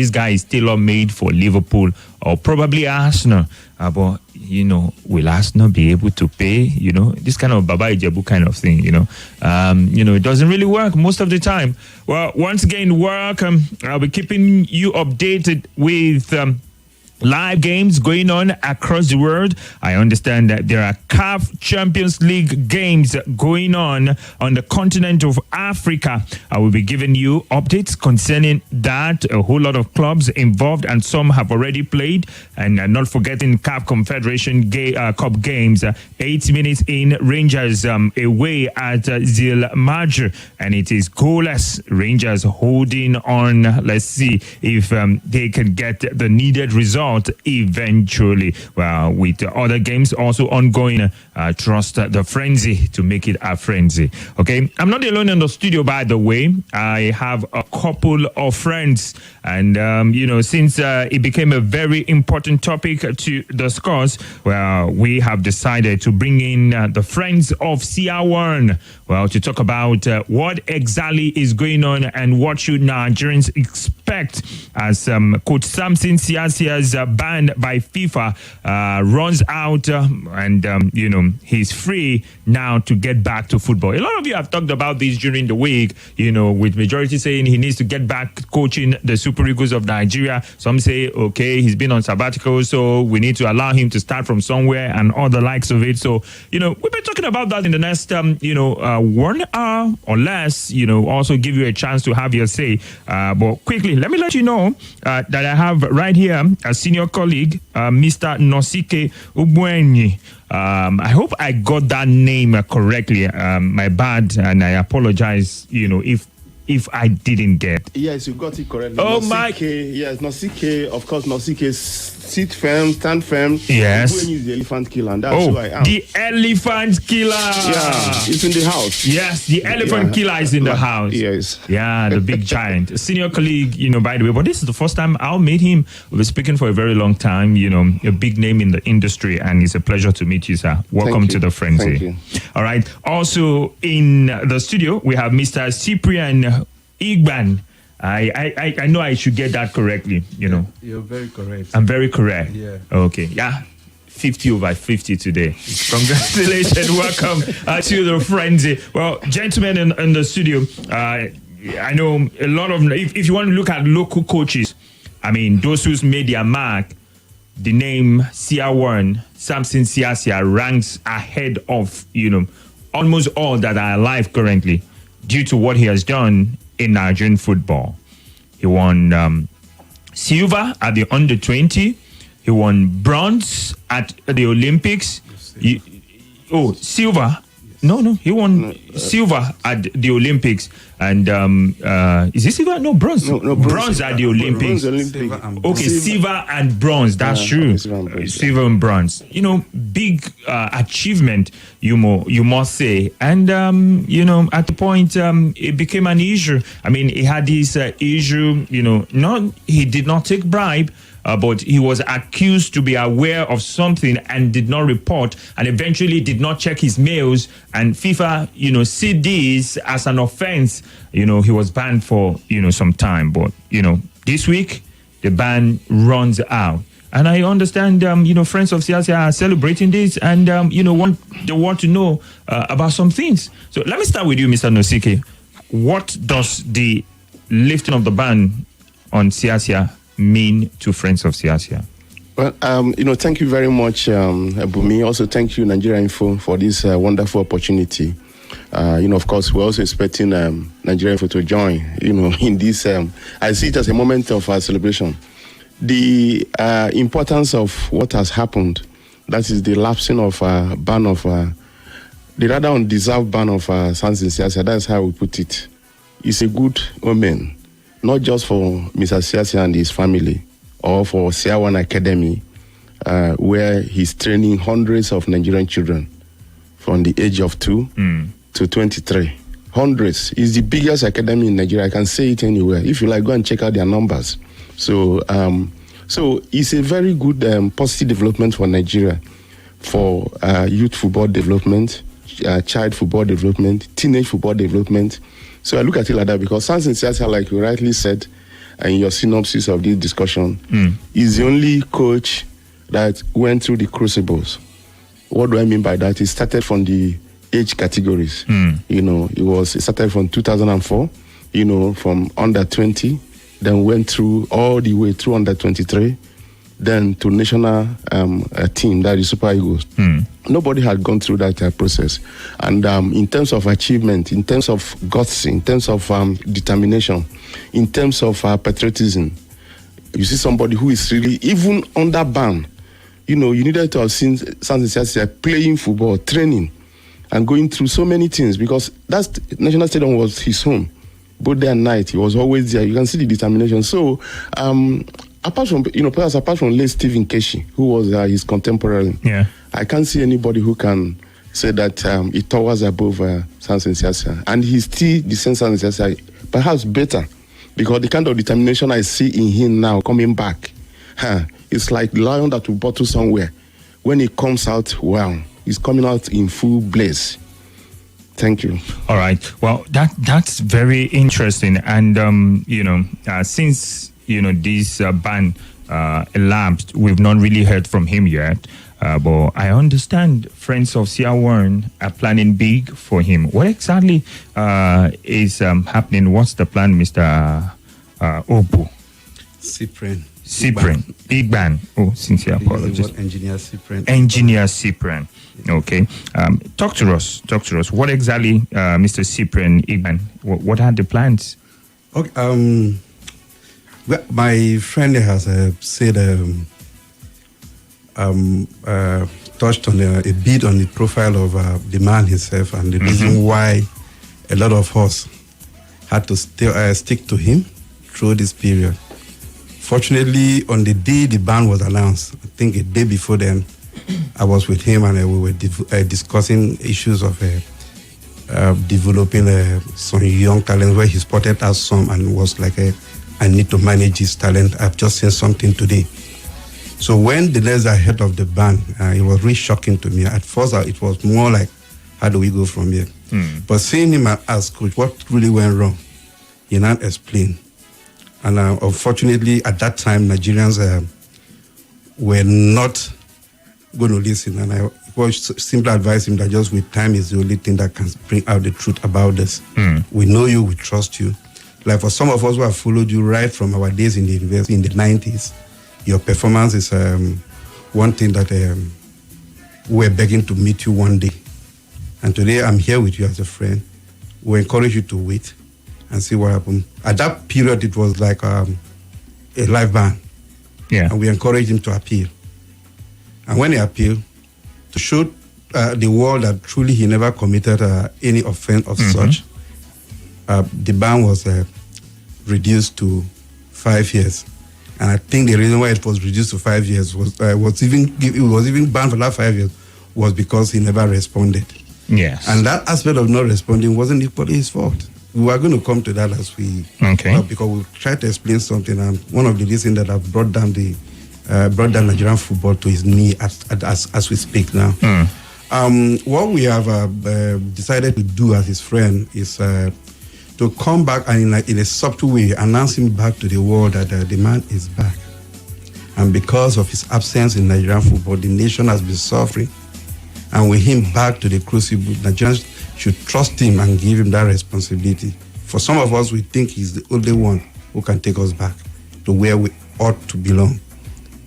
this guy is tailor-made for Liverpool or probably Arsenal. But, will Arsenal be able to pay? This kind of Baba Ijebu kind of thing, it doesn't really work most of the time. Well, once again, welcome. I'll be keeping you updated with live games going on across the world. I understand that there are CAF Champions League games going on the continent of Africa. I will be giving you updates concerning that. A whole lot of clubs involved, and some have already played. And not forgetting CAF Confederation Cup games. 8 minutes in, Rangers away at Zil Major, and it is goalless. Rangers holding on. Let's see if they can get the needed result eventually. Well, with other games also ongoing, trust the frenzy to make it a frenzy. Okay, I'm not alone in the studio, by the way. I have a couple of friends, and since it became a very important topic to discuss, well, we have decided to bring in the friends of Siasia, well, to talk about what exactly is going on and what should Nigerians expect as Coach Samson Siasia's ban by FIFA runs out, and he's free now to get back to football. A lot of you have talked about this during the week, with majority saying he needs to get back coaching the Super Eagles of Nigeria. Some say, okay, he's been on sabbatical, so we need to allow him to start from somewhere and all the likes of it. So, we've been talking about that in the next, 1 hour or less, also give you a chance to have your say. But quickly, let me let you know that I have right here a senior colleague, Mr. Nosike Ogbuenyi. I hope I got that name correctly. My bad, and I apologize, if I didn't get. Yes, you got it correctly. Oh, Nosike, my. Yes, Nosike, of course, Nosike, sit firm, stand firm. Yes. Ogbuenyi is the elephant killer, and that's who I am. The elephant killer. Yeah, it's in the house. Yes, the elephant killer is in the house. Yes. Yeah, the big giant. A senior colleague, by the way, but this is the first time I'll meet him. We've been speaking for a very long time, a big name in the industry, and it's a pleasure to meet you, sir. Welcome to the frenzy. Thank you. All right. Also in the studio, we have Mr. Cyprian Igban. I know I should get that correctly, You're very correct. I'm very correct. Yeah. Okay. Yeah. 50/50 today. Congratulations. Welcome to the frenzy. Well, gentlemen in the studio, I know a lot of, if you want to look at local coaches, those who's made their mark, the name Siasia, Samson Siasia, ranks ahead of, almost all that are alive currently due to what he has done in Nigerian football. He won silver at the under-20. He won bronze at the Olympics. Silver. No, he won silver at the Olympics. And is it silver? No, bronze. No, bronze at the Olympics. Okay, silver and bronze. That's true. Silver and bronze. Big achievement, you must say. And, at the point, it became an issue. He had this issue, he did not take bribe. But he was accused to be aware of something and did not report, and eventually did not check his mails. And FIFA, see this as an offense. He was banned for, some time. But, this week, the ban runs out. And I understand, friends of Siasia are celebrating this and, they want to know about some things. So let me start with you, Mr. Nosike. What does the lifting of the ban on Siasia mean to friends of Siasia? Well, thank you very much, Bunmi. Also, thank you, Nigeria Info, for this wonderful opportunity. Of course, we're also expecting Nigeria Info to join, in this. I see it as a moment of celebration. The importance of what has happened, that is the lapsing of ban of, the rather undeserved ban of Samson Siasia, that's how we put it. It's a good omen. Not just for Mr. Siasia and his family, or for Siasia Academy, where he's training hundreds of Nigerian children from the age of 2 to 23. Hundreds. It's the biggest academy in Nigeria. I can say it anywhere. If you like, go and check out their numbers. So it's a very good positive development for Nigeria, for youth football development, child football development, teenage football development. So I look at it like that because Samson Siasia, like you rightly said, and your synopsis of this discussion, is the only coach that went through the crucibles. What do I mean by that? He started from the age categories. It started from 2004, from under 20, then went through all the way through under 23, then to national team, that is Super Eagles. Nobody had gone through that process. And in terms of achievement, in terms of guts, in terms of determination, in terms of patriotism, you see somebody who is really, even under ban, you needed to have seen Siasia playing football, training, and going through so many things, because that national stadium was his home. Both day and night, he was always there. You can see the determination. So, apart from late Stephen Keshi, who was his contemporary, I can't see anybody who can say that he towers above Siasia. And he's still the same Siasia, perhaps better, because the kind of determination I see in him now coming back, it's like lion that will bottle somewhere. When he comes out, wow, he's coming out in full blaze. Thank you. All right. Well, that's very interesting. And, since, this ban elapsed, we've not really heard from him yet. But I understand friends of Sia Warren are planning big for him. What exactly is happening? What's the plan, Mr. Obu? Cyprian. Igban. Oh, sincere apologies. Engineer Cyprian. Okay. Talk to us. What exactly, Mr. Cyprian Igban? What are the plans? Okay. Well, my friend has said, touched on a bit on the profile of the man himself and the reason why a lot of us had to stick to him through this period. Fortunately, on the day the ban was announced, I think a day before then, I was with him and we were discussing issues of developing some young talent, where he spotted us some and was like, I need to manage his talent. I've just seen something today. So when the days ahead of the ban, it was really shocking to me. At first, it was more like, how do we go from here? But seeing him as coach, what really went wrong, he now explained. And unfortunately, at that time, Nigerians were not going to listen. And I was simply advise him that just with time is the only thing that can bring out the truth about this. We know you, we trust you. Like for some of us who have followed you right from our days in the university in the 90s, your performance is one thing that we're begging to meet you one day. And today I'm here with you as a friend. We encourage you to wait and see what happens. At that period, it was like a live ban. Yeah. And we encouraged him to appeal. And when he appealed, to show the world that truly he never committed any offense of such, the ban was reduced to 5 years. And I think the reason why it was reduced to 5 years was even banned for that 5 years was because he never responded. Yes. And that aspect of not responding wasn't equally his fault. We are going to come to that as we because we tried to explain something, and one of the reasons that have brought down Nigerian football to his knee as we speak now. What we have decided to do as his friend is to come back and in a subtle way announce him back to the world that the man is back. And because of his absence in Nigerian football, the nation has been suffering. And with him back to the crucible, Nigerians should trust him and give him that responsibility. For some of us, we think he's the only one who can take us back to where we ought to belong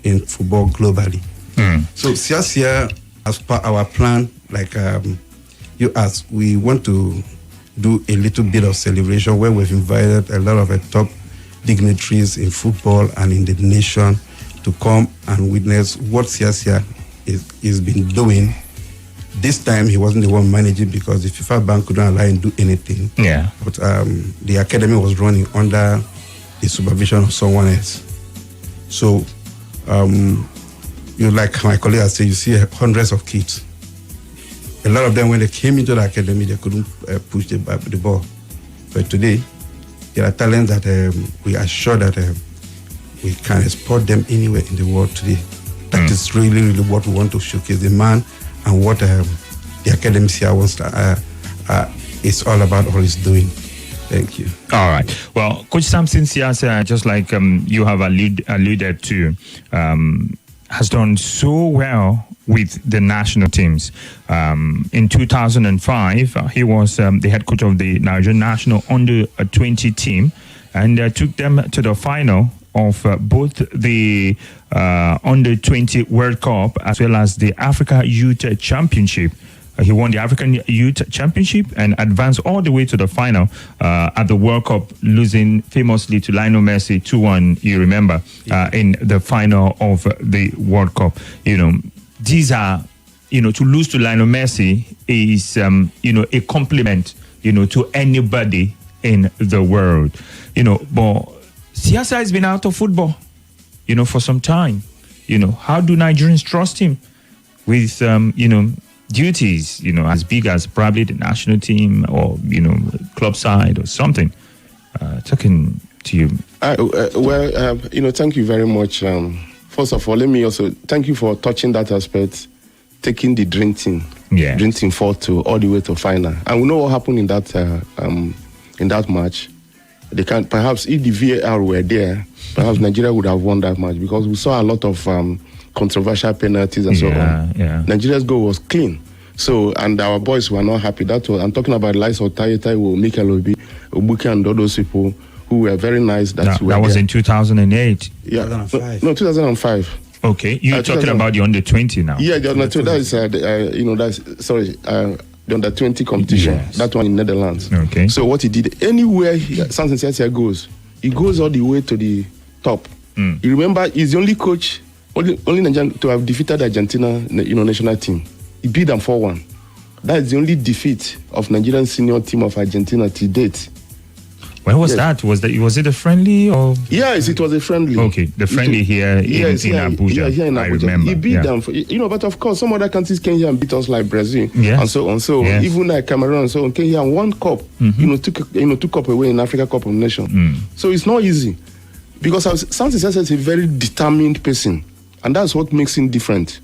in football globally. So Siasia, as per our plan, like you asked, we want to do a little bit of celebration where we've invited a lot of top dignitaries in football and in the nation to come and witness what Siasia is been doing. This time he wasn't the one managing because the FIFA ban couldn't allow him to do anything. Yeah. But the academy was running under the supervision of someone else. So, like my colleague has said, you see hundreds of kids. A lot of them, when they came into the academy, they couldn't push the ball. But today, there are talents that we are sure that we can export them anywhere in the world today. That is really, really what we want to showcase, the man and what the academy here wants is all about, or is doing. Thank you. All right. Well, Coach Samson Siasia, just like you have alluded to, has done so well with the national teams. In 2005, he was the head coach of the Nigerian national under-20 team and took them to the final of both the under-20 World Cup as well as the Africa Youth Championship. He won the African Youth Championship and advanced all the way to the final at the World Cup, losing famously to Lionel Messi 2-1, you remember, in the final of the World Cup. You know, these are, you know, to lose to Lionel Messi is, you know, a compliment, you know, to anybody in the world. You know, but Siasia has been out of football, you know, for some time. You know, how do Nigerians trust him with, you know, duties, you know, as big as probably the national team or, you know, club side or something? Talking to you. Well, you know, thank you very much. First of all, let me also thank you for touching that aspect, taking the dream team forward to all the way to final. And we know what happened in that match. They can perhaps if the VAR were there, perhaps Nigeria would have won that match because we saw a lot of controversial penalties and so on. Nigeria's goal was clean. So, and our boys were not happy. I'm talking about the likes of Taiwo, Mikel Obi, Obuke, and all those people who were very nice. That was there. In 2008. Yeah, 2005. No, 2005. Okay, you're talking about the under-20 now. Yeah, the under-20. That is, you know, that's sorry. The under-20 competition. Yes. That one in Netherlands. Okay. So what he did, anywhere Samson Siasia goes, he goes all the way to the top. You remember, he's the only coach. Only Nigerian to have defeated Argentina, you know, national team. He beat them 4-1. That is the only defeat of Nigerian senior team of Argentina to date. When was that? Was it a friendly or? Yes, it was a friendly. Okay, the friendly here in Abuja. Yeah, here in Abuja. I remember. He beat them, you know. But of course, some other countries came here and beat us like Brazil and so on. So even like Cameroon and so on came here and won cup. You know, took cup away in Africa Cup of Nations. So it's not easy because Samson Siasia is a very determined person. And that's what makes him different.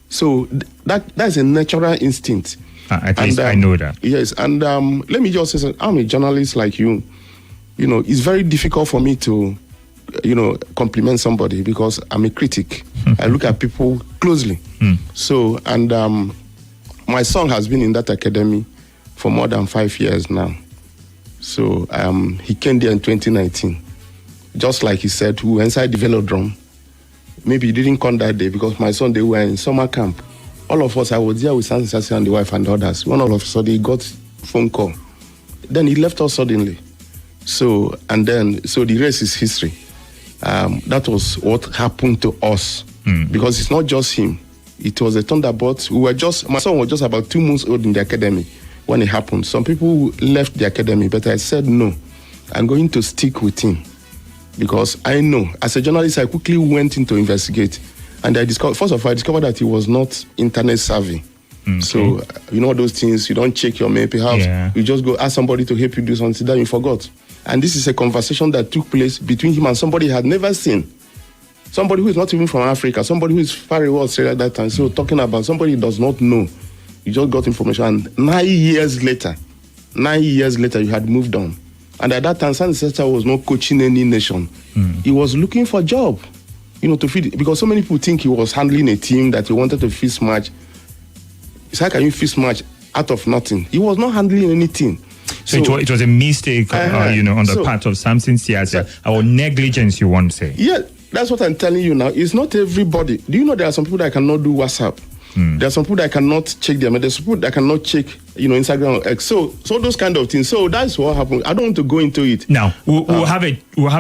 So that's a natural instinct. At least I know that. Yes, and let me just say, I'm a journalist like you. You know, it's very difficult for me to, you know, compliment somebody because I'm a critic. I look at people closely. So, and my son has been in that academy for more than 5 years now. So he came there in 2019. Just like he said, we were inside the velodrome. Maybe he didn't come that day because my son, they were in summer camp. All of us, I was there with Samson Siasia and the wife and others. One all of a sudden, he got phone call. Then he left us suddenly. So the rest is history. That was what happened to us. Because it's not just him. It was a thunderbolt. My son was just about 2 months old in the academy when it happened. Some people left the academy, but I said, no, I'm going to stick with him. Because I know, as a journalist, I quickly went in to investigate. And I discovered that he was not internet savvy. So, you know those things, you don't check your mail, perhaps you just go ask somebody to help you do something that you forgot. And this is a conversation that took place between him and somebody he had never seen. Somebody who is not even from Africa, somebody who is far away Australia at that time. So talking about somebody he does not know. You just got information. And 9 years later, you had moved on. And at that time, Samson Siasia was not coaching any nation. He was looking for a job, you know, to feed. Because so many people think he was handling a team that he wanted to fix match. It's how can you fix match out of nothing? He was not handling anything. So it was a mistake, you know, on the part of Samson Siasia, or negligence, you want to say? Yeah, that's what I'm telling you now. It's not everybody. Do you know there are some people that cannot do WhatsApp? There are some people that cannot check their mail. There's some people that cannot check, you know, Instagram or X. So those kind of things. So that's what happened. I don't want to go into it. Now, we'll have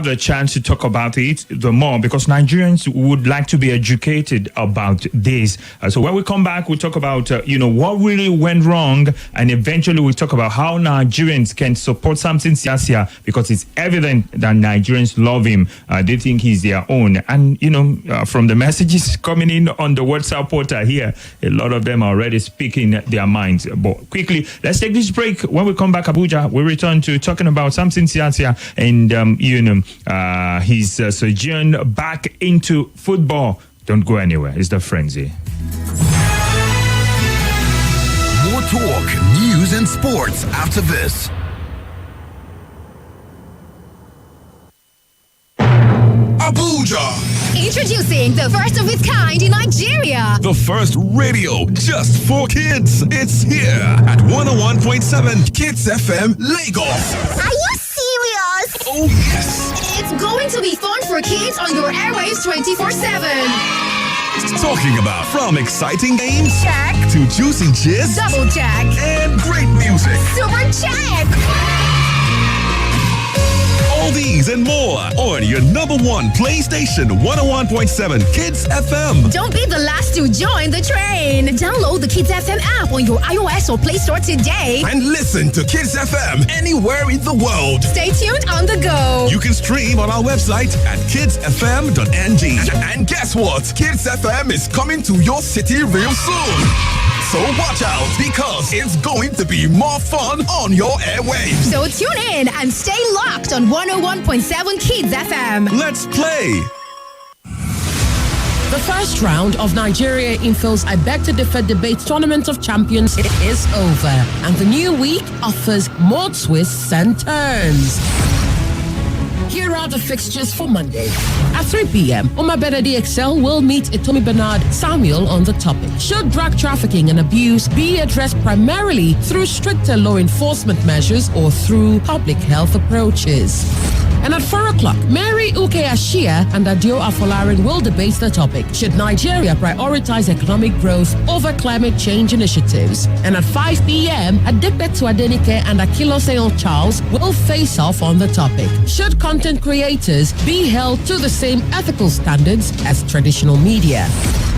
the chance to talk about it the more because Nigerians would like to be educated about this. So when we come back, we'll talk about, you know, what really went wrong. And eventually we'll talk about how Nigerians can support Samson Siasia because it's evident that Nigerians love him. They think he's their own. And, you know, from the messages coming in on the WhatsApp portal here, a lot of them are already speaking their minds. But quickly, let's take this break. When we come back, Abuja, we return to talking about Samson Siasia and, you know, his sojourn back into football. Don't go anywhere. It's the frenzy. More talk, news, and sports after this. Introducing the first of its kind in Nigeria. The first radio just for kids. It's here at 101.7 Kids FM Lagos. Are you serious? Oh, yes. It's going to be fun for kids on your airwaves 24/7. Talking about from exciting games Check. to juicy gist Double check. and great music. Super check. All these and more on your number one PlayStation 101.7 Kids FM. Don't be the last to join the train. Download the Kids FM app on your iOS or Play Store today. And listen to Kids FM anywhere in the world. Stay tuned on the go. You can stream on our website at kidsfm.ng. And guess what? Kids FM is coming to your city real soon. So watch out because it's going to be more fun on your airwaves. So tune in and stay locked on 101.7 Kids FM. Let's play. The first round of Nigeria Info's I Beg to Differ Debate Tournament of Champions is over, and the new week offers more twists and turns. Here are the fixtures for Monday. At 3 p.m., Omar Benedi Excel will meet Itomi Bernard Samuel on the topic. Should drug trafficking and abuse be addressed primarily through stricter law enforcement measures or through public health approaches? And at 4 o'clock, Mary Uke Ashia and Adio Afolarin will debate the topic. Should Nigeria prioritize economic growth over climate change initiatives? And at 5 p.m., Adepetu Adenike and Akilo Seyon Charles will face off on the topic. Should content creators be held to the same ethical standards as traditional media?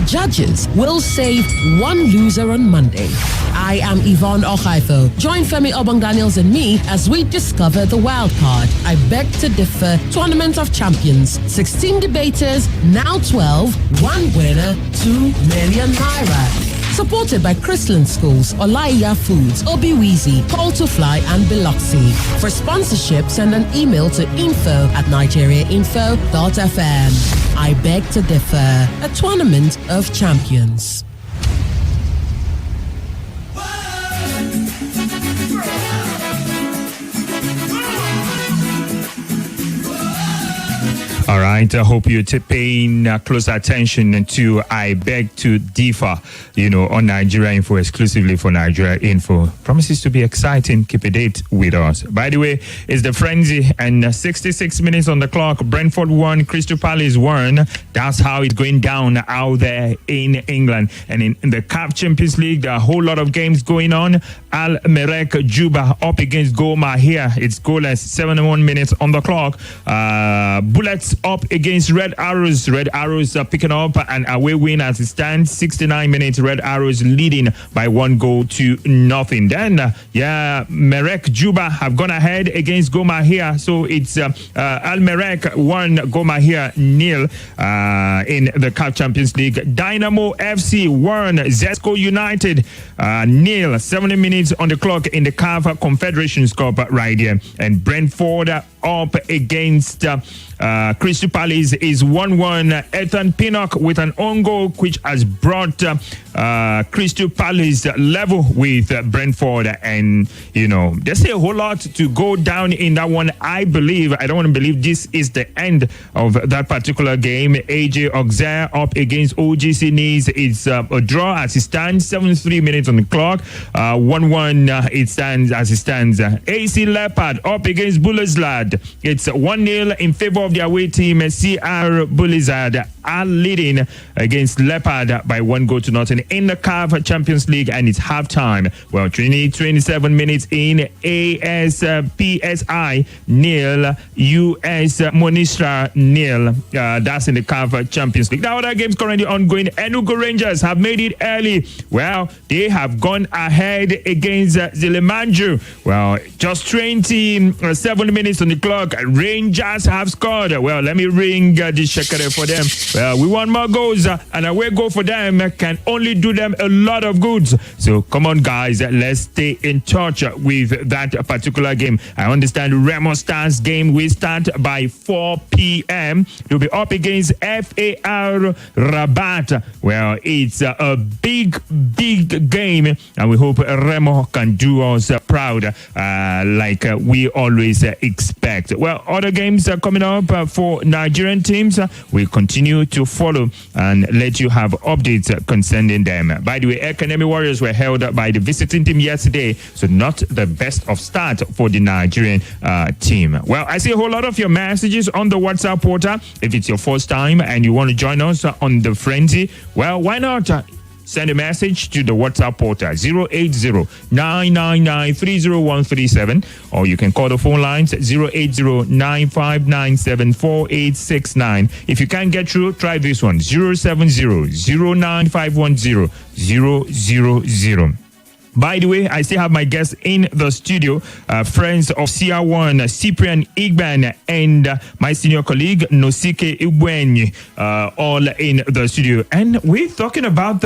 Judges will save one loser on Monday. I am Yvonne Ohaifo. Join Femi Obong Daniels and me as we discover the wild card. I Beg to Differ Tournament of Champions. 16 debaters, now 12. One winner, 2 million naira. Supported by Chrisland Schools, Olaiya Foods, Obiwizi, Call to Fly, and Biloxi. For sponsorship, send an email to info@nigeriainfo.fm. I Beg to Differ, a tournament of champions. All right, I hope you're paying close attention to I Beg to Differ, on Nigeria Info, exclusively for Nigeria Info. Promises to be exciting. Keep a date with us. By the way, it's the frenzy, and 66 minutes on the clock. Brentford 1, Crystal Palace 1. That's how it's going down out there in England. And in the CAF Champions League, there are a whole lot of games going on. Al Merrek Juba up against Goma here. It's goalless, 71 minutes on the clock. Bullets up against Red Arrows. Red Arrows are picking up an away win as it stands. 69 minutes. Red Arrows leading by 1-0. Then, Merrek Juba have gone ahead against Goma here. So it's Al Merrek 1, Goma here 0 in the CAF Champions League. Dynamo FC 1, Zesco United 0. 70 minutes on the clock in the CAF Confederations Cup right here. And Brentford up against Crystal Palace is 1-1. Ethan Pinnock with an own goal, which has brought Crystal Palace level with Brentford. And, there's a whole lot to go down in that one. I don't want to believe this is the end of that particular game. AJ Auxerre up against OGC Nice. It's a draw as it stands. 73 minutes on the clock. 1-1 it stands as it stands. AC Leopard up against Bullazlad. It's 1-0 in favor of the away team. CR Bullazlad are leading against Leopard by 1-0 in the CAF Champions League, and it's halftime. Well, 27 minutes in. ASPSI 0, US Monistra 0. That's in the CAF Champions League. Now, other games currently ongoing. Enugu Rangers have made it early. Well, they have gone ahead against Zilimanju. Well, just 27 minutes on the clock. Rangers have scored. Well, let me ring the shakere for them. Well, we want more goals, and a away goal for them can only do them a lot of goods. So come on, guys, let's stay in touch with that particular game. I understand Remo Stars game will start by 4 p.m. They'll be up against FAR Rabat. Well, it's a big game, and we hope Remo can do us proud like we always expect. Well, other games are coming up for Nigerian teams. We continue you to follow and let you have updates concerning them. By the way, Academy Warriors were held by the visiting team yesterday, so not the best of start for the Nigerian team. Well, I see a whole lot of your messages on the WhatsApp portal. If it's your first time and you want to join us on the frenzy, well, why not? Send a message to the WhatsApp portal 080-999-30137, or you can call the phone lines 080-9597-4869. If you can't get through, try this one 070-09510-000. By the way, I still have my guests in the studio, friends of CR1, Cyprian, Igban, and my senior colleague, Nosike, Ogbuenyi, all in the studio. And we're talking about,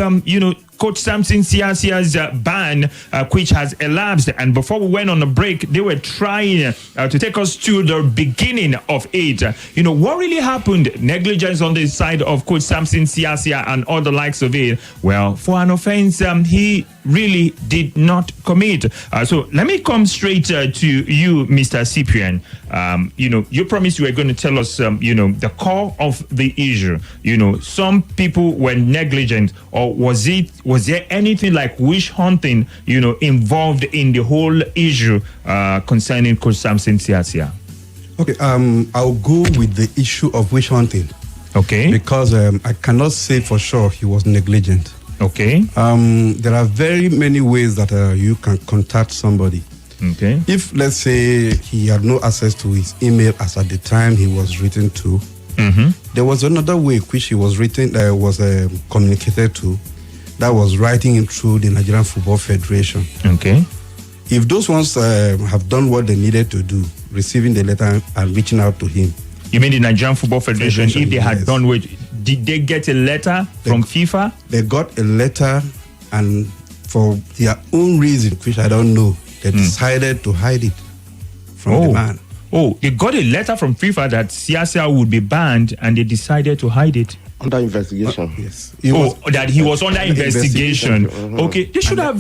Coach Samson Siasia's ban, which has elapsed. And before we went on a break, they were trying to take us to the beginning of it. What really happened? Negligence on the side of Coach Samson Siasia and all the likes of it. Well, for an offense, he really did not commit. So let me come straight to you, Mr. Cyprian. You promised you were going to tell us, the core of the issue. Some people were negligent, or was there anything like wish hunting, involved in the whole issue concerning Coach Samson Siasia? Okay, I'll go with the issue of wish hunting. Okay. Because I cannot say for sure he was negligent. Okay. There are very many ways that you can contact somebody. Okay. If, let's say, he had no access to his email as at the time he was written to, there was another way which he was written, communicated to, that was writing him through the Nigerian Football Federation. Okay. If those ones have done what they needed to do, receiving the letter and reaching out to him. You mean the Nigerian Football Federation, if they had done what, did they get a letter from FIFA? They got a letter, and for their own reason, which I don't know, they decided to hide it from the man. Oh, they got a letter from FIFA that Siasia would be banned, and they decided to hide it. Under investigation. Yes. That he was under investigation. Okay, they should have,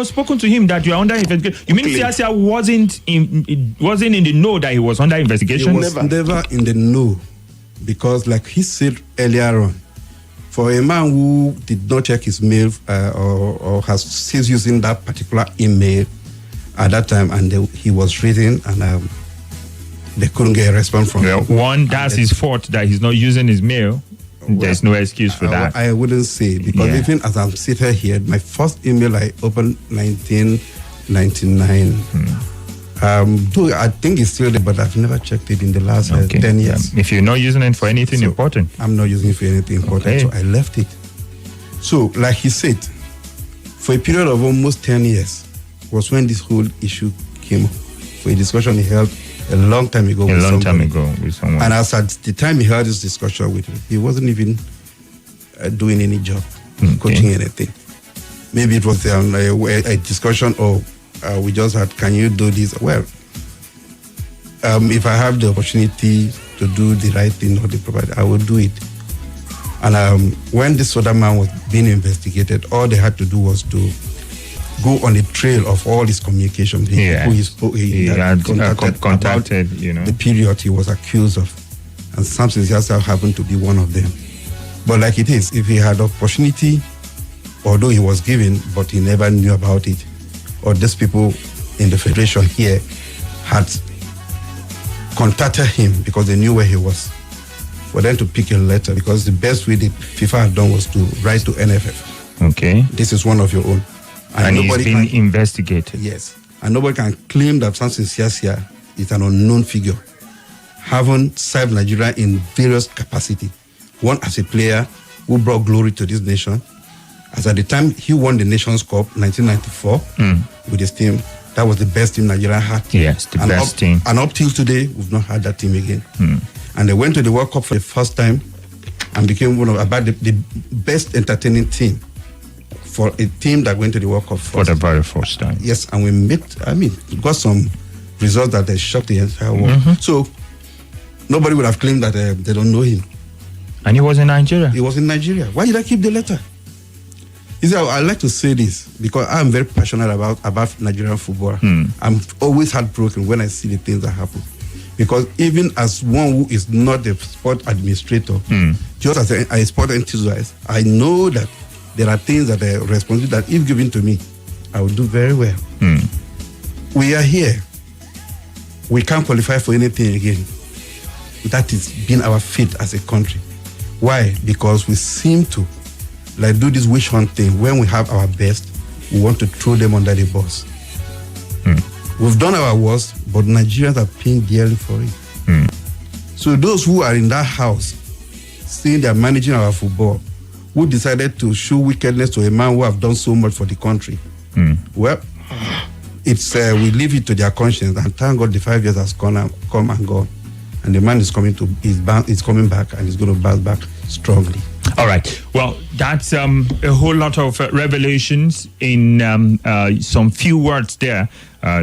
spoken to him that you are under investigation. You mean Siasia wasn't in the know that he was under investigation? He was never in the know, because, like he said earlier on, for a man who did not check his mail or has ceased using that particular email at that time, and he was reading, and they couldn't get a response from him. One, that's his fault that he's not using his mail. There's no excuse for that. I wouldn't say, because even as I'm sitting here, my first email I opened 1999. Though I think it's still there, but I've never checked it in the last 10 years. If you're not using it for anything important. I'm not using it for anything important, so I left it. So, like he said, for a period of almost 10 years was when this whole issue came up. For a discussion he held a long time ago with someone. And as at the time he held this discussion with me, he wasn't even doing any job, coaching anything. Maybe it was a discussion, or we just had, can you do this? Well, if I have the opportunity to do the right thing or the proper, I will do it. And when this other man was being investigated, all they had to do was to go on the trail of all his communication. He had contacted the period he was accused of. And Samson just happened to be one of them. But like it is, if he had opportunity, although he was given, but he never knew about it, or these people in the federation here had contacted him because they knew where he was, for them to pick a letter, because the best way the FIFA had done was to write to NFF. Okay. This is one of your own. And he's been investigated. Yes. And nobody can claim that Samson Siasia is an unknown figure, having served Nigeria in various capacities. One as a player who brought glory to this nation. As at the time he won the Nations Cup 1994 with his team, that was the best team Nigeria had. Yes, the best team. And up till today, we've not had that team again. And they went to the World Cup for the first time and became one of the best entertaining team for a team that went to the World Cup for the very first time. Yes, and we got some results that they shocked the entire world. So nobody would have claimed that they don't know him. And he was in Nigeria. He was in Nigeria. Why did I keep the letter? You see, I like to say this because I'm very passionate about Nigerian football. I'm always heartbroken when I see the things that happen. Because even as one who is not a sport administrator, just as a sport enthusiast, I know that there are things that are responsible that if given to me, I will do very well. We are here. We can't qualify for anything again. That is been our fate as a country. Why? Because we seem to do this wish hunt thing. When we have our best, we want to throw them under the bus. We've done our worst, but Nigerians are paying dearly for it. So those who are in that house, seeing they're managing our football, who decided to show wickedness to a man who have done so much for the country, well, it's we leave it to their conscience, and thank God the 5 years has come and gone, and the man is coming back, and he's going to bounce back strongly. All right. Well, that's a whole lot of revelations in some few words there.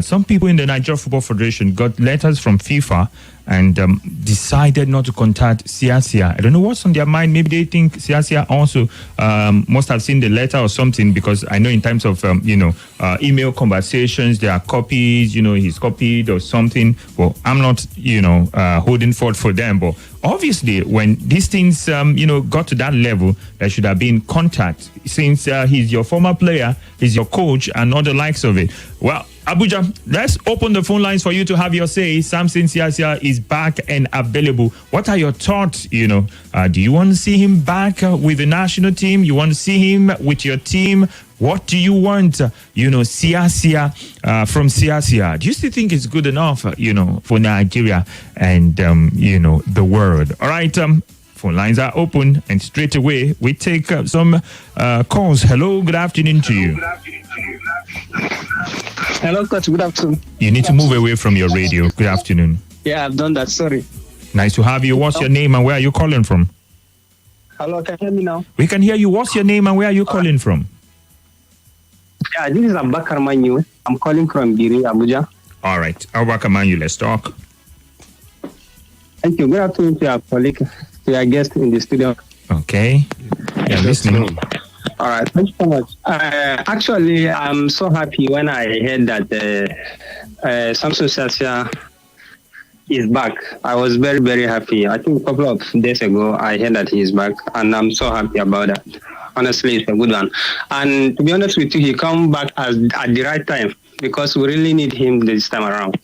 Some people in the Nigeria Football Federation got letters from FIFA and decided not to contact Siasia. I don't know what's on their mind. Maybe they think Siasia also must have seen the letter or something, because I know in terms of, email conversations, there are copies, he's copied or something. Well, I'm not, holding forth for them. But obviously, when these things, got to that level, there should have been contact, since he's your former player, he's your coach, and all the likes of it. Well, Abuja, let's open the phone lines for you to have your say. Samson Siasia is back and available. What are your thoughts? Do you want to see him back with the national team? You want to see him with your team? What do you want, Siasia from Siasia? Do you still think it's good enough, for Nigeria and, the world? All right, phone lines are open, and straight away we take some calls. Hello, good afternoon to you. Hello, Coach. Good afternoon. You need to move away from your radio. Good afternoon. Yeah, I've done that. Sorry. Nice to have you. What's your name and where are you calling from? Hello, can you hear me now? We can hear you. What's your name and where are you calling from? Yeah, this is Abubakar Manyu. I'm calling from Biri, Abuja. All right. Abubakar Manyu, let's talk. Thank you. Good afternoon to your colleague, to your guest in the studio. Okay. Yeah, listening. All right. Thank you so much. Actually, I'm so happy when I heard that Samson Siasia is back. I was very, very happy. I think a couple of days ago, I heard that he is back, and I'm so happy about that. Honestly, it's a good one. And to be honest with you, he come back at the right time, because we really need him this time around.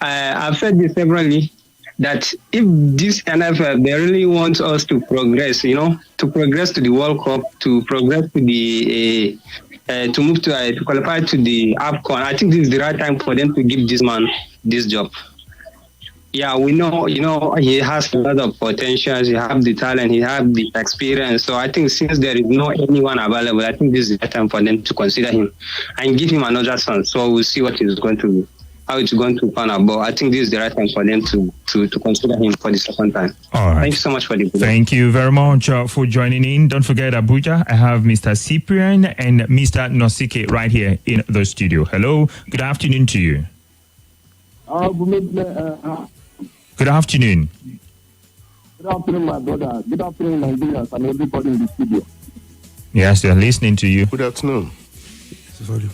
I've said this severally, that if this NFL, they really want us to progress, to progress to the World Cup, to progress to the, to move to qualify to the AFCON, I think this is the right time for them to give this man this job. Yeah, we know, he has a lot of potential. He has the talent, he has the experience. So I think since there is no anyone available, I think this is the time for them to consider him and give him another chance. So we'll see what is going to, how it's going to pan out. But I think this is the right time for them to consider him for the second time. All right. Thank you so much for the video. Thank you very much for joining in. Don't forget, Abuja, I have Mr. Cyprian and Mr. Nosike right here in the studio. Hello. Good afternoon to you. Good afternoon. Good afternoon, my brother. Good afternoon, Nigerians, and everybody in the studio. Yes, they're listening to you. Good afternoon.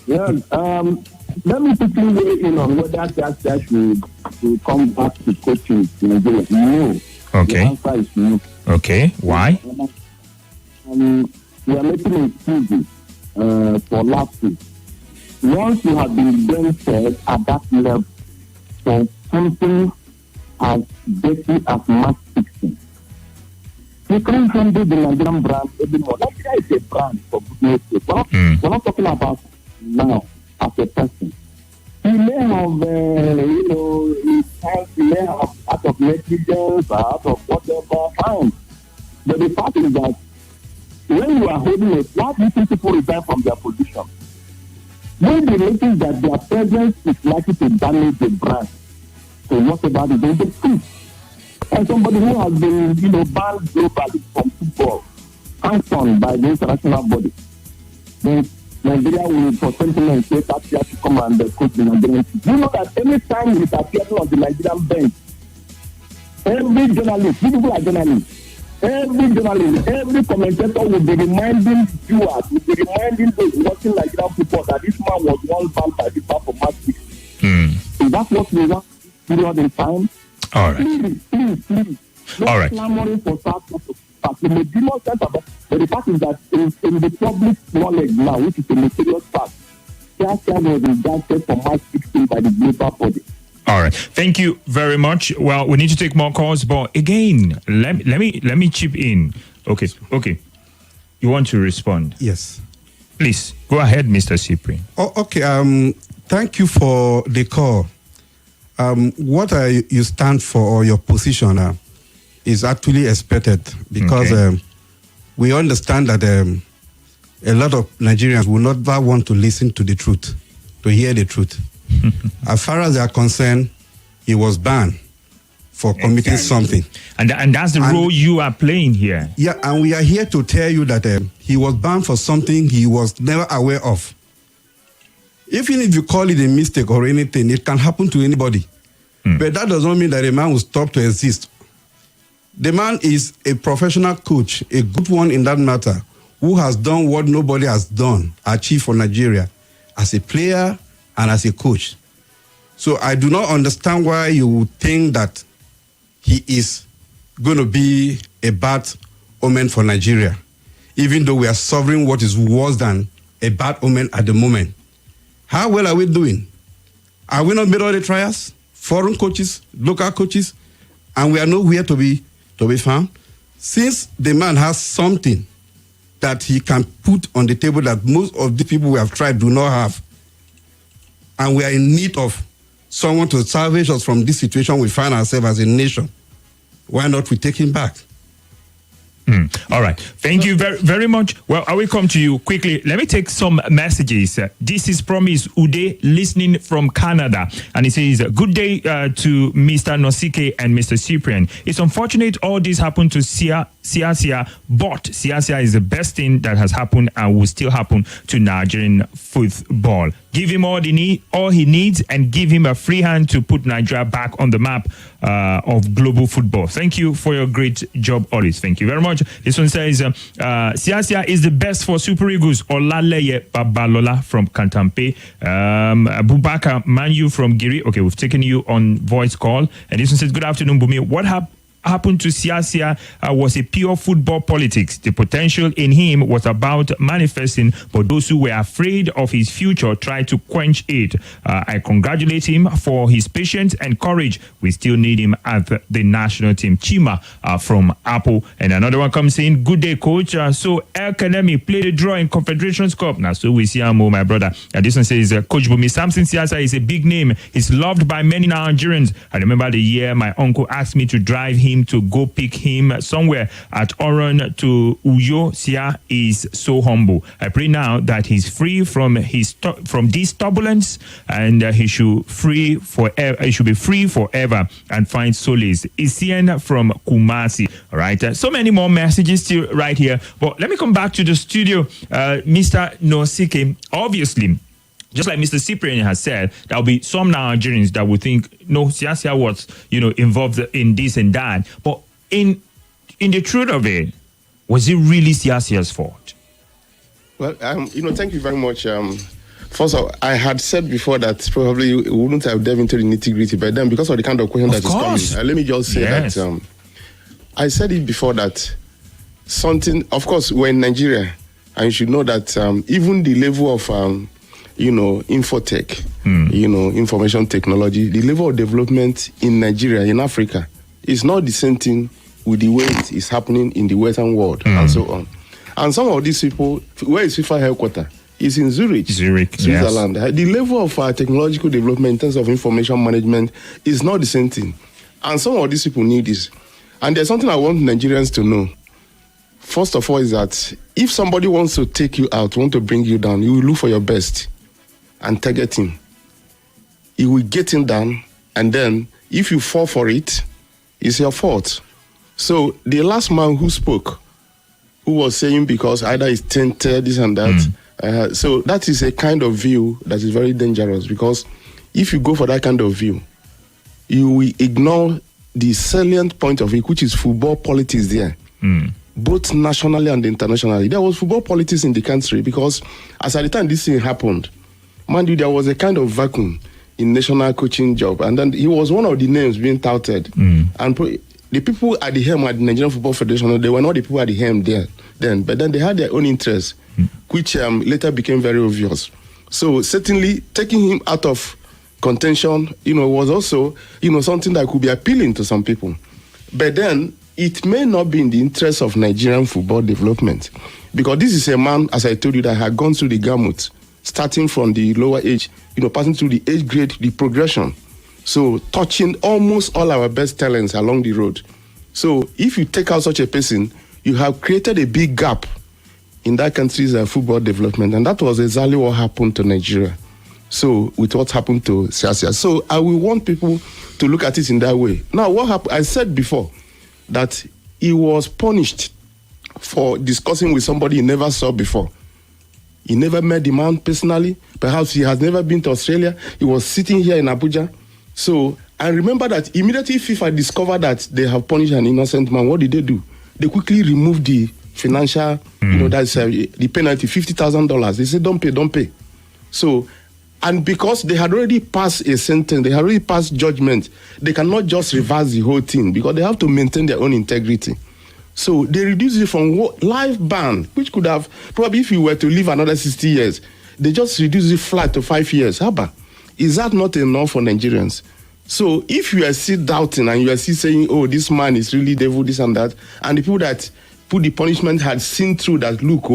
Yeah, let me quickly weigh in on whether that should come back to coaching in Nigeria. No. Okay. The answer is no. Okay. Why? We are making excuses for lapses. Once you have been dented at that level for something as dirty as match fixing, you can't handle the Nigerian brand anymore. Nigeria is a brand, for goodness sake. We're not talking about now as a person. He may have, he may have out of negligence or out of whatever, fine. But the fact is that when you are holding it, why do you think people resign from their position? When they notice that their presence is likely to damage the brand, so what about it? They speak. And somebody who has been, banned globally from football, sanctioned by the international body, then Nigeria will, for sentiment, say that he has to come and coach the Nigerian team. You know that any time he's appearing on the Nigerian bench, every journalist, people are journalists, every commentator will be reminding viewers, will be reminding those watching Nigerian football that this man was once banned by FIFA for match fixing. So that's what we want period in time. All right. Please. All right. Clamoring for South. In the demon center, but the fact is that in the public knowledge now, which is a mysterious fact, Siasia was indicted for March 16 by the global body. All right. Thank you very much. Well, we need to take more calls, but again, let me chip in. Okay. You want to respond? Yes. Please go ahead, Mr. Cyprian. Oh, okay. Thank you for the call. What you stand for or your position is actually expected because we understand that a lot of Nigerians will not want to listen to the truth, to hear the truth. As far as they are concerned, he was banned for committing something. And that's the role you are playing here. Yeah, and we are here to tell you that he was banned for something he was never aware of. Even if you call it a mistake or anything, it can happen to anybody. But that does not mean that a man will stop to exist. The man is a professional coach, a good one in that matter, who has done what nobody has done, achieved for Nigeria, as a player and as a coach. So I do not understand why you would think that he is going to be a bad omen for Nigeria, even though we are suffering what is worse than a bad omen at the moment. How well are we doing? Are we not made all the trials? Foreign coaches, local coaches, and we are nowhere to be found? Since the man has something that he can put on the table that most of the people we have tried do not have, and we are in need of someone to salvage us from this situation we find ourselves as a nation, why not we take him back? All right. Thank you very, very much. Well, I will come to you quickly. Let me take some messages. This is Promise Ude listening from Canada. And he says, good day to Mr. Nosike and Mr. Cyprian. It's unfortunate all this happened to Siasia, but Siasia is the best thing that has happened and will still happen to Nigerian football. Give him all he needs and give him a free hand to put Nigeria back on the map of global football. Thank you for your great job, always. Thank you very much. This one says, Siasia is the best for Super Eagles. Olaleye Babalola from Kantampe. Abubakar Manu from Giri. Okay, we've taken you on voice call. And this one says, good afternoon, Bunmi. What happened to Siasia was a pure football politics. The potential in him was about manifesting, but those who were afraid of his future tried to quench it. I congratulate him for his patience and courage. We still need him at the national team. Chima from Apple. And another one comes in, good day, coach. So El Kanemi played a draw in Confederations Cup. Now, so we see Amo, my brother. This one says, Coach Bunmi, Samson Siasia is a big name. He's loved by many Nigerians. I remember the year my uncle asked me to drive him to go pick him somewhere at Oron to Uyo. Sia is so humble. I pray now that he's free from this turbulence and he should be free forever and find solace. Isian from Kumasi. All right. So many more messages still right here. But let me come back to the studio. Mr. Nosike, obviously, just like Mr. Cyprian has said, there'll be some Nigerians that would think, no, Siasia was, involved in this and that. But in the truth of it, was it really Siasia's fault? Well, thank you very much. First of all, I had said before that probably we wouldn't have delved into the nitty-gritty, but then because of the kind of question that is coming, let me just say that I said it before that something, of course, we're in Nigeria, and you should know that even the level of infotech, information technology, the level of development in Nigeria, in Africa, is not the same thing with the way it is happening in the Western world and so on. And some of these people, where is FIFA headquarters? It's in Zurich, Switzerland. Yes. The level of technological development in terms of information management is not the same thing. And some of these people need this. And there's something I want Nigerians to know. First of all is that if somebody wants to take you out, want to bring you down, you will look for your best and target him. He will get him down, and then if you fall for it, it's your fault. So the last man who spoke, who was saying because either it's tainted, this and that, so that is a kind of view that is very dangerous, because if you go for that kind of view, you will ignore the salient point of it, which is football politics there. Both nationally and internationally. There was football politics in the country because as at the time this thing happened, mind you, there was a kind of vacuum in national coaching job. And then he was one of the names being touted. And the people at the helm at the Nigerian Football Federation, they were not the people at the helm there then, but then they had their own interests, which later became very obvious. So certainly taking him out of contention, was also, something that could be appealing to some people. But then it may not be in the interest of Nigerian football development, because this is a man, as I told you, that had gone through the gamut, starting from the lower age, passing through the age grade, the progression. So touching almost all our best talents along the road. So if you take out such a person, you have created a big gap in that country's football development. And that was exactly what happened to Nigeria. So with what happened to Siasia. So I will want people to look at it in that way. Now, what happened? I said before that he was punished for discussing with somebody he never saw before. He never met the man personally. Perhaps he has never been to Australia. He was sitting here in Abuja. So, and remember that immediately FIFA discovered that they have punished an innocent man, what did they do? They quickly removed the financial, that's the penalty, $50,000. They said, don't pay. So, and because they had already passed a sentence, they had already passed judgment, they cannot just reverse the whole thing because they have to maintain their own integrity. So they reduced it from life ban, which could have, probably if you were to live another 60 years, they just reduced it flat to 5 years. Haba, is that not enough for Nigerians? So if you are still doubting and you are still saying, oh, this man is really devil, this and that, and the people that put the punishment had seen through that, look,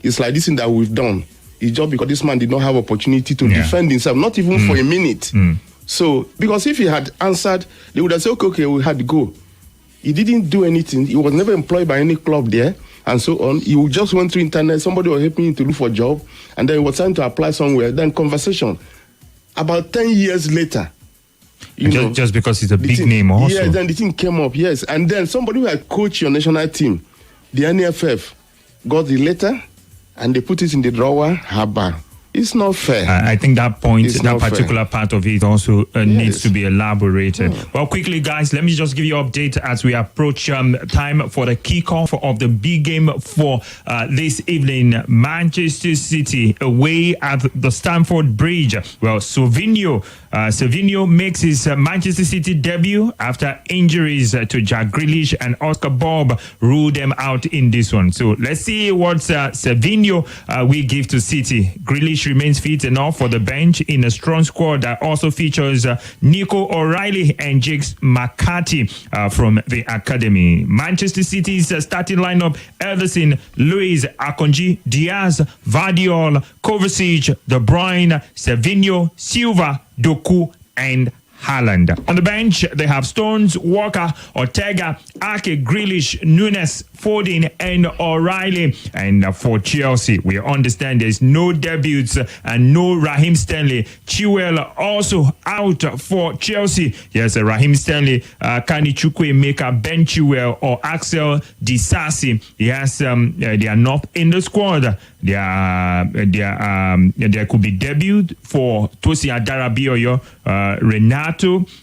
it's like this thing that we've done. It's just because this man did not have opportunity to defend himself, not even for a minute. So, because if he had answered, they would have said, okay, we had to go. He didn't do anything. He was never employed by any club there, and so on. He just went through internet. Somebody was helping him to look for a job, and then he was trying to apply somewhere. Then conversation. About 10 years later, just because it's a big name also. Yeah, then the thing came up, yes. And then somebody who had coached your national team, the NFF, got the letter, and they put it in the drawer. Haba. It's not fair. I think that point, that particular part of it also needs to be elaborated. Well, quickly, guys, let me just give you an update as we approach time for the kickoff of the big game for this evening. Manchester City away at the Stamford Bridge. Well, Savinho makes his Manchester City debut after injuries to Jack Grealish and Oscar Bob ruled them out in this one. So let's see what Savinho will give to City. Grealish remains fit enough for the bench in a strong squad that also features Nico O'Reilly and Jakes McCarthy from the academy. Manchester City's starting lineup: Ederson, Luiz, Akonji, Diaz, Vardiol, Kovacic, De Bruyne, Savinho, Silva, Doku, and Haaland. On the bench, they have Stones, Walker, Ortega, Ake, Grealish, Nunes, Foden, and O'Reilly. And for Chelsea, we understand there's no debuts and no Raheem Stanley. Chilwell also out for Chelsea. Yes, Raheem Stanley, Kani Chukwuemeka, Ben Chilwell, or Axel Disasi. Yes, they are not in the squad. There could be debut for Tosin Adarabioyo, Renato,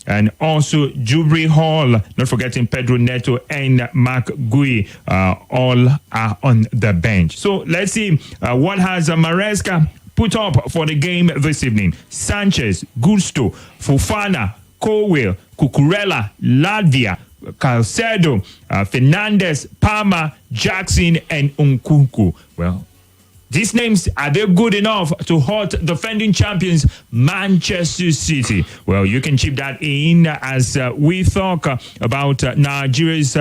and also Jubri Hall, not forgetting Pedro Neto and Mark Gui, all are on the bench. So let's see what has Maresca put up for the game this evening. Sanchez, Gusto, Fofana, Colwill, Cucurella, Latvia, Calcedo, Fernandez, Palmer, Jackson, and Nkunku. Well, these names, are they good enough to halt defending champions Manchester City? Well, you can chip that in as we talk about Nigeria's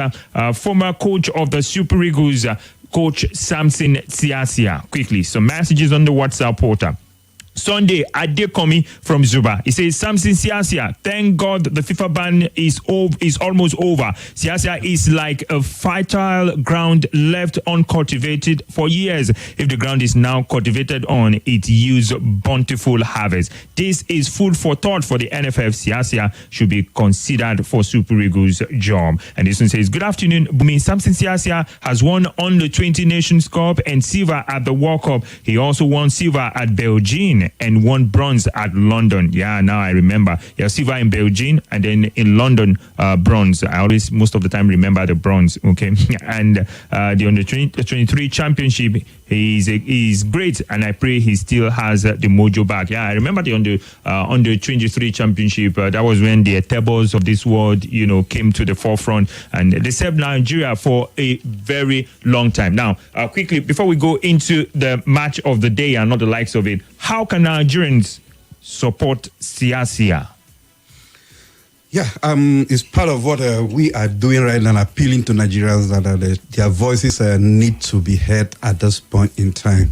former coach of the Super Eagles, Coach Samson Siasia. Quickly, some messages on the WhatsApp portal. Sunday, Adekomi from Zuba. He says, Samson Siasia, thank God the FIFA ban is almost over. Siasia is like a fertile ground left uncultivated for years. If the ground is now cultivated on, it yields bountiful harvest. This is food for thought for the NFF. Siasia should be considered for Super Eagles' job. And this one says, good afternoon, Bunmi. Samson Siasia has won on the 20 Nations Cup and silver at the World Cup. He also won silver at Belgium. Igban and won bronze at London. Yeah, now I remember. Yeah, silver in Belgium and then in London, bronze. I always, most of the time, remember the bronze. Okay, and the under 23 championship. He's great, and I pray he still has the mojo back. Yeah, I remember the under 23 championship. That was when the tables of this world, came to the forefront, and they served Nigeria for a very long time. Now, quickly before we go into the match of the day and not the likes of it, how can Nigerians support Siasia? Yeah, it's part of what we are doing right now, appealing to Nigerians that their voices need to be heard at this point in time.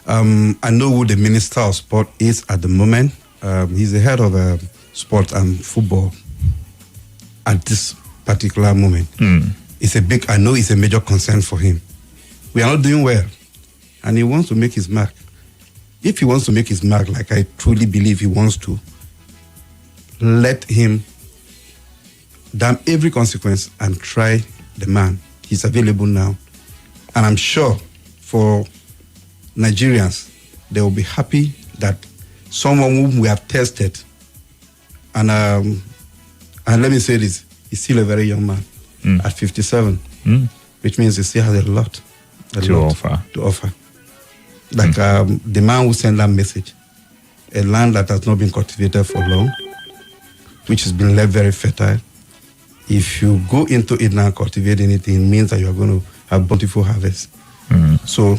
I know who the Minister of Sport is at the moment. He's the head of sport and football at this particular moment. I know it's a major concern for him. We are not doing well, and he wants to make his mark. If he wants to make his mark, like I truly believe he wants to, let him damn every consequence and try the man. He's available now. And I'm sure for Nigerians, they will be happy that someone whom we have tested, and let me say this, he's still a very young man at 57, which means he still has a lot to offer. Like the man who sent that message, a land that has not been cultivated for long, which has been left very fertile. If you go into it now, cultivate anything, it means that you're going to have bountiful harvest. So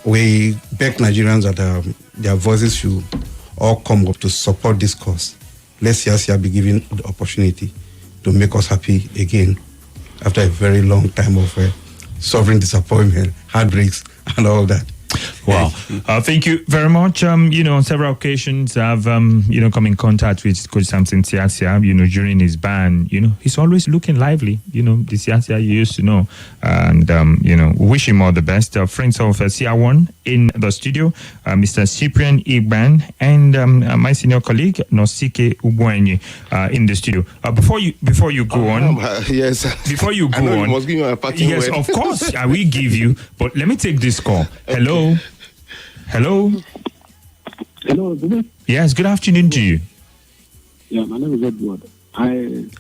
we beg Nigerians that their voices should all come up to support this cause. Let Siasia be given the opportunity to make us happy again after a very long time of suffering disappointment, heartbreaks, and all that. Wow. Thank you very much. On several occasions, I've, come in contact with Coach Samson Siasia, during his ban. He's always looking lively, the Siasia you used to know. And, we wish him all the best. Friends of CR1 in the studio, Mr. Cyprian, Igban, and my senior colleague, Nosike, Ogbuenyi, in the studio. Before you go on. Yes. Before you go on. You must give me a parting yes, word. of course. I will give you. But let me take this call. Hello. Hello. Hello, Yes, good afternoon to you. Yeah, my name is Edward.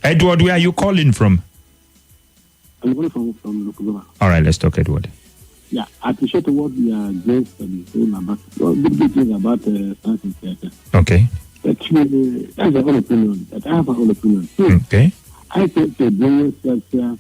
Edward, where are you calling from? I'm calling from Lukuzoma. All right, let's talk, Edward. Yeah, I appreciate what we are just saying about good things about science and theater. Okay. Actually, that's my own opinion. I have my own opinion. Okay. I think the Blair sector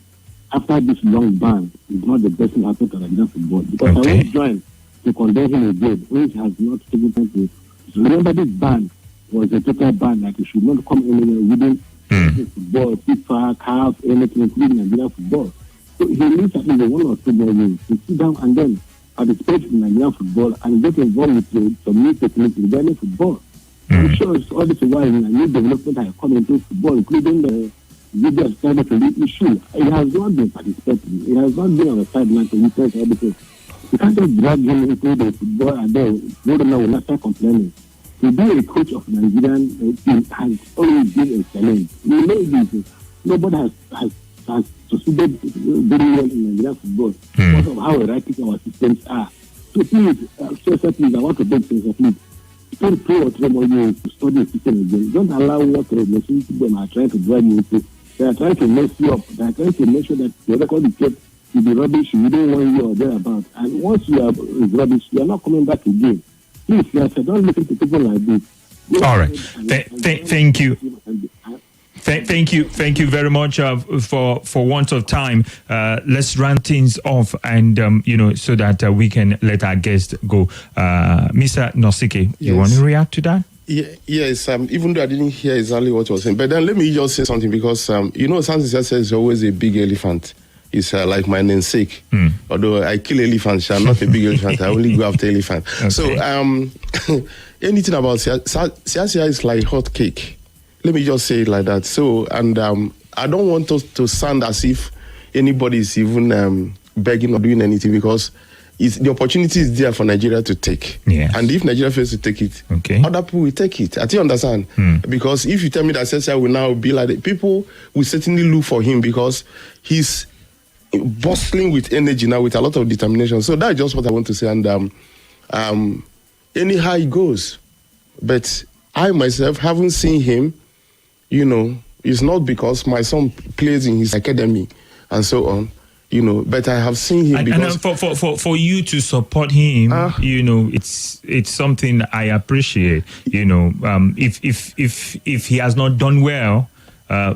after this long ban is not the best thing happened to Nigerian football because I won't join to condemn him again, which has not taken time to. Remember, this ban was a total ban that it should not come anywhere within football, FIFA, CAF, anything, including Nigerian football. So he needs at least 1 or 2 more years to sit down and then participate in Nigerian football and get involved with some new techniques in Nigerian football. I'm sure it's all this while new development has come into football, including the video started to the issue. He has not been participating. He has not been on the sideline to witness everything. You can't just drag him into the football and then will not start complaining. To be a coach of Nigerian team has always been a challenge. You know this. Nobody has succeeded very well in Nigerian football because of how erratic our systems are. So please, I want to beg you, please, spend 2 or 3 more years to study the system again. Don't allow what the machine people are trying to drive you into. They are trying to mess you up. They are trying to make sure that the record is kept to be rubbish within 1 year or thereabout. And once you are rubbish, you are not coming back again. Please, don't listen to people like this. All right. Thank you. Thank you very much for want of time. Let's round things off and so that we can let our guest go. Mr. Nosike, you want to react to that? Yes, even though I didn't hear exactly what you were saying, but then let me just say something because Siasia says is always a big elephant. It's like my namesake. Although I kill elephants, I'm not a big elephant. I only go after elephant. Okay. So anything about Siasia is like hot cake. Let me just say it like that. So, and I don't want us to sound as if anybody is even begging or doing anything because the opportunity is there for Nigeria to take. Yes. And if Nigeria fails to take it, other people will take it. I think you understand. Because if you tell me that Siasia will now be like that, people will certainly look for him because he's bustling with energy now, with a lot of determination. So that's just what I want to say. And anyhow it goes. But I myself haven't seen him, you know. It's not because my son plays in his academy and so on, you know, but I have seen him because... And for you to support him, you know, it's something I appreciate, you know. If he has not done well,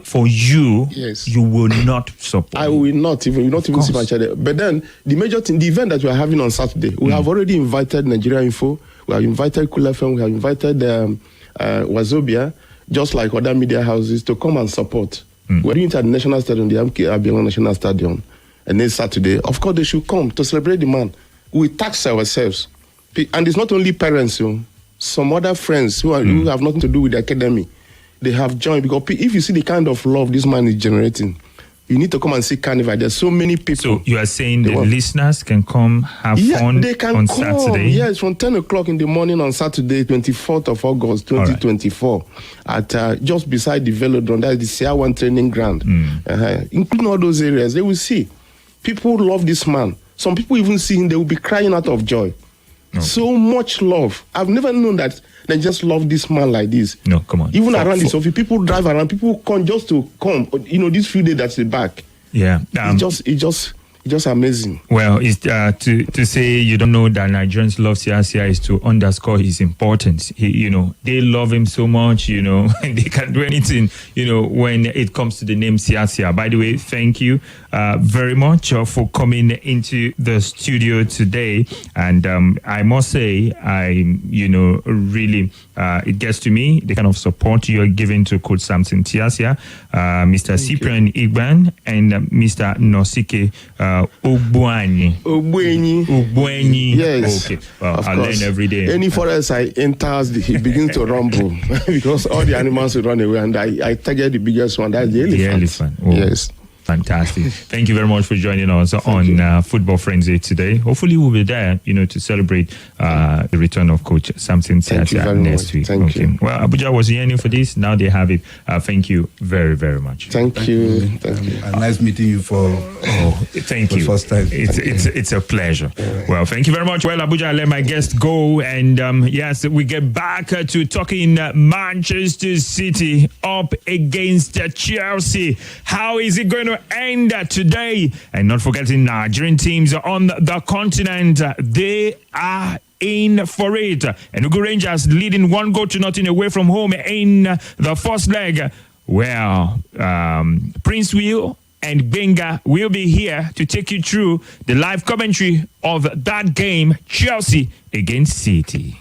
for you, yes, you will not support I will not even see my child. But then the major thing, the event that we are having on Saturday, we have already invited Nigeria Info, we have invited Cool FM, we have invited Wazobia, just like other media houses, to come and support. We're doing it at the National Stadium, the MK Abiola National Stadium, and then Saturday. Of course, they should come to celebrate the man. We tax ourselves. And it's not only parents, you know, some other friends who have nothing to do with the academy. They have joined, because if you see the kind of love this man is generating, you need to come and see Carnival. There's so many people. So you are saying the listeners can come have fun they can on come. Saturday? Yes, from 10 o'clock in the morning on Saturday, 24th of August, 2024, at just beside the Velodrome, that's the CR1 training ground. Including all those areas, they will see. People love this man. Some people even see him, they will be crying out of joy. So much love. I've never known that they just love this man like this. No, come on. Even around this office, people drive around, people come just to come. You know, these few days that's the back. Yeah. It's just amazing. Well, it's to say you don't know that Nigerians love Siasia is to underscore his importance. You know, they love him so much, you know, they can do anything, you know, when it comes to the name Siasia. By the way, thank you very much for coming into the studio today. And I must say, you know, really, it gets to me, the kind of support you're giving to Coach Samson Siasia, Mr. Cyprian Igban, and Mr. Nosike Ogbuenyi. Yes. Okay. Well, I learn every day. Any forest I enters, he begins to rumble because all the animals will run away, and I target the biggest one. That's the elephant. The elephant. Oh. Yes. Fantastic. Thank you very much for joining us on Football Frenzy today. Hopefully we'll be there, you know, to celebrate the return of Coach Samson Siasia next week. Thank you. Well, Abuja was yearning for this. Now they have it. Thank you very, very much. Thank you. And nice meeting you for thank the you. First time. It's a pleasure. Well, thank you very much. Well, Abuja, I let my guest go, and yes, we get back to talking Manchester City up against Chelsea. How is it going to end today? And not forgetting Nigerian teams on the continent, they are in for it. Enugu Rangers leading 1-0 away from home in the first leg. Well, Prince Will and Benga will be here to take you through the live commentary of that game, Chelsea against City.